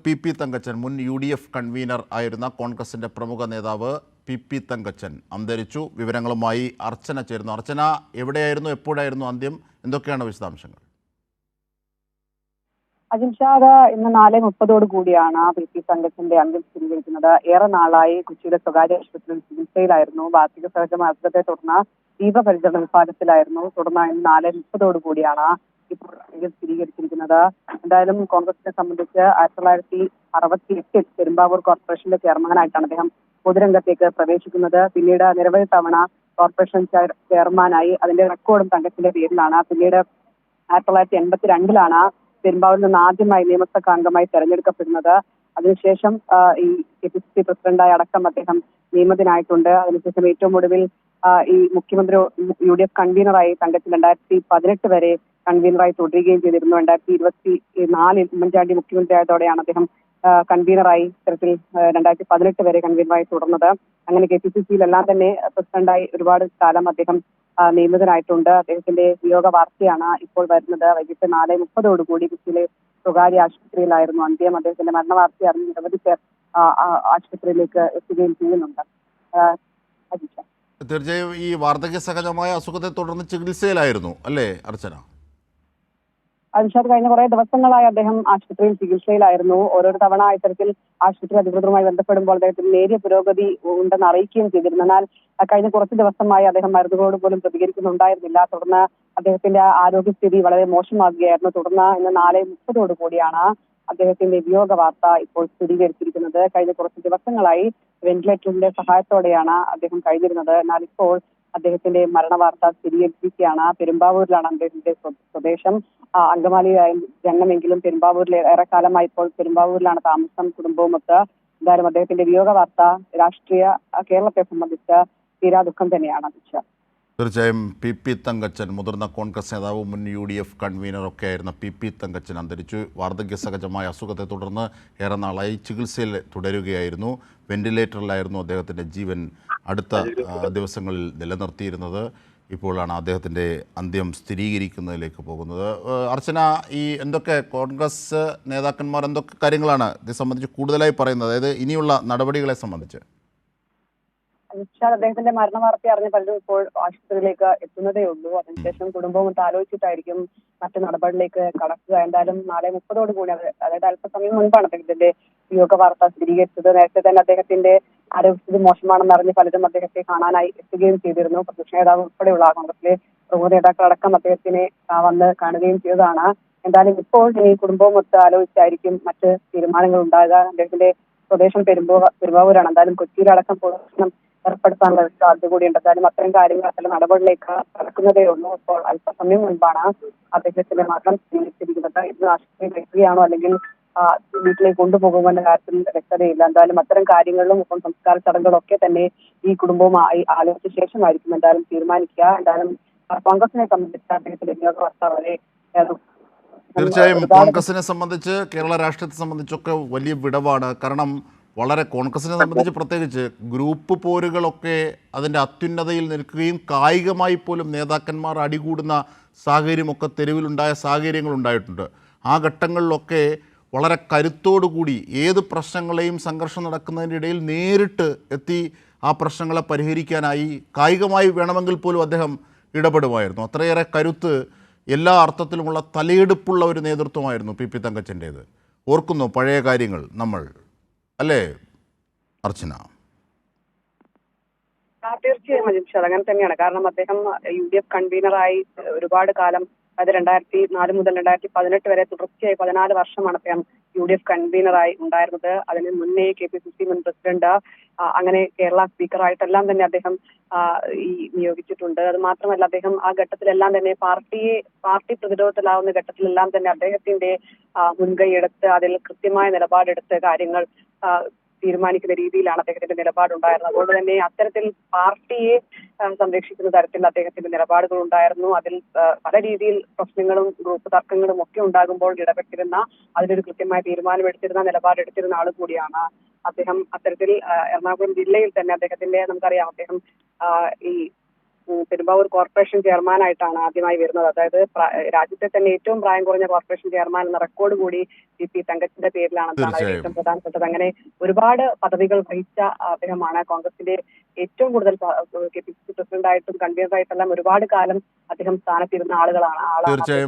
P Thankachan മുൻ UDF convener ആയിരുന്ന കോൺഗ്രസിന്റെ പ്രമുഖ നേതാവ് പി തങ്കച്ചൻ അന്തരിച്ചു. വിവരങ്ങളുമായി അർച്ചന ചേരുന്നു. അർച്ചന, എവിടെയായിരുന്നു, എപ്പോഴായിരുന്നു അന്ത്യം, എന്തൊക്കെയാണ് വിശദാംശങ്ങൾ? അജിംഷാദ്, ഇന്ന് 4:30 കൂടിയാണ് പി തങ്കച്ചന്റെ അന്ത്യം സ്ഥിരീകരിക്കുന്നത്. ഏറെ നാളായി കൊച്ചിയിലെ സ്വകാര്യ ആശുപത്രിയിൽ ചികിത്സയിലായിരുന്നു. വാർഷിക സഹജമായ അസുഖത്തെ തുടർന്ന് തീവ്രപരിചരണ വിഭാഗത്തിലായിരുന്നു. തുടർന്ന് ഇന്ന് 4:30 കൂടിയാണ് ഇപ്പോൾ അന്ത്യം സ്ഥിരീകരിച്ചിരിക്കുന്നത്. എന്തായാലും കോൺഗ്രസിനെ സംബന്ധിച്ച് 1968 പെരുമ്പാവൂർ കോർപ്പറേഷന്റെ ചെയർമാനായിട്ടാണ് അദ്ദേഹം പൊതുരംഗത്തേക്ക് പ്രവേശിക്കുന്നത്. പിന്നീട് നിരവധി തവണ കോർപ്പറേഷൻ ചെയർമാനായി. അതിന്റെ റെക്കോർഡും തങ്കച്ചന്റെ പേരിലാണ്. പിന്നീട് 1982 പെരുമ്പാവൂരിൽ നിന്ന് ആദ്യമായി നിയമസഭാ അംഗമായി തെരഞ്ഞെടുക്കപ്പെടുന്നത്. അതിനുശേഷം ഈ KPCC പ്രസിഡന്റായി അടക്കം അദ്ദേഹം നിയമിതനായിട്ടുണ്ട്. അതിനുശേഷം ഏറ്റവും ഒടുവിൽ ഈ മുഖ്യമന്ത്രി UDF കൺവീനറായി തങ്കച്ചൻ 2018 വരെ കൺവീനറായി തുടരുകയും ചെയ്തിരുന്നു. 2024 ഉമ്മൻചാണ്ടി മുഖ്യമന്ത്രി ആയതോടെയാണ് അദ്ദേഹം കൺവീനറായി ഇത്തരത്തിൽ 2018 വരെ കൺവീനറായി തുടർന്നത്. അങ്ങനെ KPCCയിലെല്ലാം തന്നെ പ്രസിഡന്റായി ഒരുപാട് കാലം അദ്ദേഹം നിയമിതനായിട്ടുണ്ട്. അദ്ദേഹത്തിന്റെ വിയോഗ വാർത്തയാണ് ഇപ്പോൾ വരുന്നത്. വൈകിട്ട് 4:30 കൂടി കൊച്ചിയിലെ സ്വകാര്യ ആശുപത്രിയിലായിരുന്നു അന്ത്യം. അദ്ദേഹത്തിന്റെ മരണ വാർത്ത അറിഞ്ഞ് നിരവധി പേർ ആശുപത്രിയിലേക്ക് എത്തുകയും ചെയ്യുന്നുണ്ട്. തീർച്ചയായും ഈ വാർദ്ധക്യ സഹജമായ അസുഖത്തെ തുടർന്ന് ചികിത്സയിലായിരുന്നു അല്ലേ അർച്ചന? അതിനുശേഷം കഴിഞ്ഞ കുറെ ദിവസങ്ങളായി അദ്ദേഹം ആശുപത്രിയിൽ ചികിത്സയിലായിരുന്നു. ഓരോ തവണ ഇത്തരത്തിൽ ആശുപത്രി അധികൃതരുമായി ബന്ധപ്പെടുമ്പോൾ അദ്ദേഹത്തിന് നേരിയ പുരോഗതി ഉണ്ടെന്ന് അറിയിക്കുകയും ചെയ്തിരുന്നു. എന്നാൽ കഴിഞ്ഞ കുറച്ച് ദിവസമായി അദ്ദേഹം മരുന്നുകളോട് പോലും പ്രതികരിക്കുന്നുണ്ടായിരുന്നില്ല. തുടർന്ന് അദ്ദേഹത്തിന്റെ ആരോഗ്യസ്ഥിതി വളരെ മോശമാകുകയായിരുന്നു. തുടർന്ന് ഇന്ന് 4:30 കൂടിയാണ് അദ്ദേഹത്തിന്റെ വിയോഗ വാർത്ത ഇപ്പോൾ സ്ഥിരീകരിച്ചിരിക്കുന്നത്. കഴിഞ്ഞ കുറച്ച് ദിവസങ്ങളായി വെന്റിലേറ്ററിന്റെ സഹായത്തോടെയാണ് അദ്ദേഹം കഴിഞ്ഞിരുന്നത്. എന്നാൽ ഇപ്പോൾ അദ്ദേഹത്തിന്റെ മരണവാർത്ത സ്ഥിരീകരിച്ചിരിക്കുകയാണ്. പെരുമ്പാവൂരിലാണ് അദ്ദേഹത്തിന്റെ സ്വദേശം. അങ്കമാലിയായും ജന്മമെങ്കിലും പെരുമ്പാവൂരിൽ ഏറെക്കാലമായി ഇപ്പോൾ പെരുമ്പാവൂരിലാണ് താമസം, കുടുംബവുമൊത്ത്. എന്തായാലും അദ്ദേഹത്തിന്റെ വിയോഗ വാർത്ത രാഷ്ട്രീയ കേരളത്തെ സംബന്ധിച്ച് തീരാ ദുഃഖം തന്നെയാണ്. തീർച്ചയായും പി തങ്കച്ചൻ, മുതിർന്ന കോൺഗ്രസ് നേതാവ്, മുൻ UDF കൺവീനറൊക്കെ ആയിരുന്ന പി തങ്കച്ചൻ അന്തരിച്ചു. വാർദ്ധക്യ സഹജമായ അസുഖത്തെ തുടർന്ന് ഏറെ നാളായി ചികിത്സയിൽ തുടരുകയായിരുന്നു. വെന്റിലേറ്ററിലായിരുന്നു അദ്ദേഹത്തിൻ്റെ ജീവൻ അടുത്ത ദിവസങ്ങളിൽ നിലനിർത്തിയിരുന്നത്. ഇപ്പോഴാണ് അദ്ദേഹത്തിൻ്റെ അന്ത്യം സ്ഥിരീകരിക്കുന്നതിലേക്ക് പോകുന്നത്. അർച്ചന, ഈ എന്തൊക്കെ കോൺഗ്രസ് നേതാക്കന്മാർ എന്തൊക്കെ കാര്യങ്ങളാണ് ഇത് സംബന്ധിച്ച് കൂടുതലായി പറയുന്നത്, അതായത് ഇനിയുള്ള നടപടികളെ സംബന്ധിച്ച്? അദ്ദേഹത്തിന്റെ മരണ വാർത്ത അറിഞ്ഞ പലരും ഇപ്പോൾ ആശുപത്രിയിലേക്ക് എത്തുന്നതേ ഉള്ളൂ. അതിനുശേഷം കുടുംബവും ആലോചിച്ചിട്ടായിരിക്കും മറ്റു നടപടികളിലേക്ക് കടക്കുക. എന്തായാലും 4:30 കൂടി, അതായത് അല്പസമയം മുൻപാണ് അദ്ദേഹത്തിന്റെ വിയോഗ വാർത്ത സ്ഥിരീകരിച്ചത്. നേരത്തെ തന്നെ അദ്ദേഹത്തിന്റെ ആരോഗ്യസ്ഥിതി മോശമാണെന്ന് അറിഞ്ഞ് പലരും അദ്ദേഹത്തെ കാണാനായി എത്തുകയും ചെയ്തിരുന്നു. പ്രതിപക്ഷ നേതാവ് ഉൾപ്പെടെയുള്ള കോൺഗ്രസിലെ പ്രമുഖ നേതാക്കളടക്കം അദ്ദേഹത്തിനെ വന്ന് കാണുകയും ചെയ്തതാണ്. എന്തായാലും ഇപ്പോൾ ഈ കുടുംബവുമൊത്ത് ആലോചിച്ചായിരിക്കും മറ്റ് തീരുമാനങ്ങൾ ഉണ്ടാകുക. അദ്ദേഹത്തിന്റെ സ്വദേശം പെരുമ്പാവൂരാണ്. എന്തായാലും കൊച്ചിയിലടക്കം പൊതുദർശനം ഏർപ്പെടുത്താനുള്ള സാധ്യത കൂടിയുണ്ട്. എന്തായാലും അത്തരം കാര്യങ്ങൾ ചില നടപടികളിലേക്ക് കടക്കുന്നതേ ഉള്ളൂ. ഇപ്പോൾ അല്പസമയം മുൻപാണ് അദ്ദേഹത്തിന്റെ മരണം സ്ഥിരീകരിച്ചിരിക്കുന്നത്. ഇന്ന് ആശുപത്രിയിൽ എത്തുകയാണോ അല്ലെങ്കിൽ വീട്ടിലേക്ക് കൊണ്ടുപോകുമെന്ന കാര്യത്തിൽ വ്യക്തതയില്ല. എന്തായാലും അത്തരം കാര്യങ്ങളിലും ഇപ്പോൾ സംസ്കാര ചടങ്ങുകളൊക്കെ തന്നെ ഈ കുടുംബവുമായി ആലോചിച്ച ശേഷമായിരിക്കും എന്തായാലും തീരുമാനിക്കുക. എന്തായാലും കോൺഗ്രസിനെ സംബന്ധിച്ച് അദ്ദേഹത്തിന്റെ വിയോഗ വാർത്ത വളരെ തീർച്ചയായും കോൺഗ്രസിനെ സംബന്ധിച്ച്, കേരള രാഷ്ട്രീയത്തെ സംബന്ധിച്ചൊക്കെ വലിയ വിടവാണ്. കാരണം വളരെ കോൺഗ്രസിനെ സംബന്ധിച്ച് പ്രത്യേകിച്ച് ഗ്രൂപ്പ് പോരുകളൊക്കെ അതിൻ്റെ അത്യുന്നതയിൽ നിൽക്കുകയും കായികമായി പോലും നേതാക്കന്മാർ അടികൂടുന്ന സാഹചര്യമൊക്കെ തെരുവിലുണ്ടായ സാഹചര്യങ്ങളുണ്ടായിട്ടുണ്ട്. ആ ഘട്ടങ്ങളിലൊക്കെ വളരെ കരുത്തോടുകൂടി ഏത് പ്രശ്നങ്ങളെയും സംഘർഷം നടക്കുന്നതിൻ്റെ ഇടയിൽ നേരിട്ട് എത്തി ആ പ്രശ്നങ്ങളെ പരിഹരിക്കാനായി കായികമായി വേണമെങ്കിൽ പോലും അദ്ദേഹം ഇടപെടുമായിരുന്നു. അത്രയേറെ കരുത്ത്, എല്ലാ അർത്ഥത്തിലുമുള്ള തലയെടുപ്പുള്ള ഒരു നേതൃത്വമായിരുന്നു പി തങ്കച്ചൻ്റേത്. ഓർക്കുന്നു പഴയ കാര്യങ്ങൾ നമ്മൾ, അല്ലേ അർച്ചന? തീർച്ചയായും അജിംഷാദ്, അങ്ങനെ തന്നെയാണ്. കാരണം അദ്ദേഹം UDF കൺവീനറായി ഒരുപാട് കാലം, അത് 2004 മുതൽ 2018 വരെ തുടർച്ചയായി 14 വർഷമാണ് അദ്ദേഹം UDF കൺവീനറായി ഉണ്ടായിരുന്നത്. അതിന് മുന്നേ KPCC മുൻ പ്രസിഡന്റ്, അങ്ങനെ കേരള സ്പീക്കറായിട്ടെല്ലാം തന്നെ അദ്ദേഹം നിയോഗിച്ചിട്ടുണ്ട്. അത് മാത്രമല്ല അദ്ദേഹം ആ ഘട്ടത്തിലെല്ലാം തന്നെ പാർട്ടി പ്രതിരോധത്തിലാവുന്ന ഘട്ടത്തിലെല്ലാം തന്നെ അദ്ദേഹത്തിന്റെ മുൻകൈയെടുത്ത് അതിൽ കൃത്യമായ നിലപാടെടുത്ത് കാര്യങ്ങൾ തീരുമാനിക്കുന്ന രീതിയിലാണ് അദ്ദേഹത്തിന്റെ നിലപാടുണ്ടായിരുന്നത്. അതുകൊണ്ട് തന്നെ അത്തരത്തിൽ പാർട്ടിയെ സംരക്ഷിക്കുന്ന തരത്തിൽ അദ്ദേഹത്തിന്റെ നിലപാടുകൾ ഉണ്ടായിരുന്നു. അതിൽ പല രീതിയിൽ പ്രശ്നങ്ങളും ഗ്രൂപ്പ് തർക്കങ്ങളും ഒക്കെ ഉണ്ടാകുമ്പോൾ ഇടപെട്ടിരുന്ന, അതിലൊരു കൃത്യമായ തീരുമാനമെടുത്തിരുന്ന, നിലപാടെടുത്തിരുന്ന ആൾ കൂടിയാണ് അദ്ദേഹം. അത്തരത്തിൽ എറണാകുളം ജില്ലയിൽ തന്നെ അദ്ദേഹത്തിന്റെ, നമുക്കറിയാം, അദ്ദേഹം ഈ പെരുമ്പാവൂർ കോർപ്പറേഷൻ ചെയർമാനായിട്ടാണ് ആദ്യമായി വരുന്നത്. അതായത് രാജ്യത്തെ തന്നെ ഏറ്റവും പ്രായം കുറഞ്ഞ കോർപ്പറേഷൻ ചെയർമാൻ എന്ന റെക്കോർഡ് കൂടി പി തങ്കച്ചന്റെ പേരിലാണെന്നാണ് അതിൽ ഏറ്റവും പ്രധാനപ്പെട്ടത്. അങ്ങനെ ഒരുപാട് പദവികൾ വഹിച്ച അദ്ദേഹമാണ്. കോൺഗ്രസിന്റെ ഏറ്റവും കൂടുതൽ KPCC പ്രസിഡന്റായിട്ടും കൺവീനറായിട്ടെല്ലാം ഒരുപാട് കാലം അദ്ദേഹം സ്ഥാനത്തിരുന്ന ആളാണ്. തീർച്ചയായും